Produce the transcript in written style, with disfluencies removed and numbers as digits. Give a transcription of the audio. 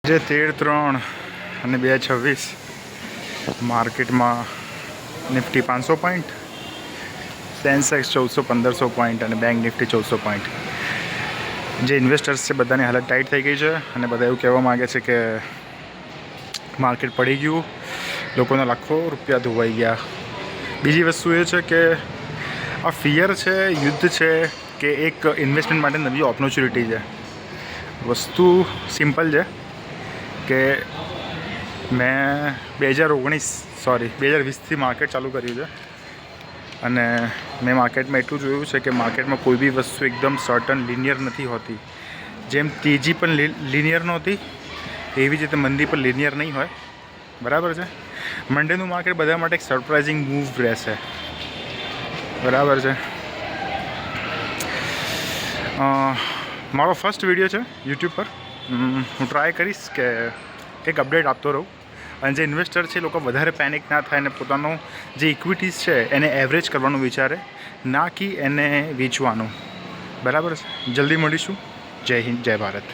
જે 13/3/2026 માર્કેટમાં Nifty 500 point, Sensex 1400-1500 point અને બેંક નિફ્ટી 1400 પોઈન્ટ. જે ઇન્વેસ્ટર્સ છે બધાની હાલત ટાઈટ થઈ ગઈ છે અને બધા એવું કહેવા માગે છે કે માર્કેટ પડી ગયું, લોકોના લાખો રૂપિયા ધોવાઈ ગયા. બીજી વસ્તુ એ છે કે આ ફિયર છે, યુદ્ધ છે કે એક ઇન્વેસ્ટમેન્ટ માટે નવી ઓપોર્ચ્યુનિટી છે. વસ્તુ સિમ્પલ છે કે મેં 2020થી માર્કેટ ચાલુ કર્યું છે અને મેં માર્કેટમાં એટલું જોયું છે કે માર્કેટમાં કોઈ બી વસ્તુ એકદમ સર્ટન લિનિયર નથી હોતી. જેમ તેજી પણ લિનિયર નહોતી, એવી જ રીતે મંદી પણ લિનિયર નહીં હોય. બરાબર છે. મંડેનું માર્કેટ બધા માટે એક સરપ્રાઇઝિંગ મૂવ રહેશે. બરાબર છે. મારો ફર્સ્ટ વિડીયો છે યુટ્યુબ પર. હું ટ્રાય કરીશ કે કંઈક અપડેટ આપતો રહું અને જે ઇન્વેસ્ટર છે એ લોકો વધારે પેનિક ના થાય અને પોતાનો જે ઇક્વિટીઝ છે એને એવરેજ કરવાનું વિચારે, ના કે એને વેચવાનું. બરાબર છે. જલ્દી મળીશું. જય હિન્દ, જય ભારત.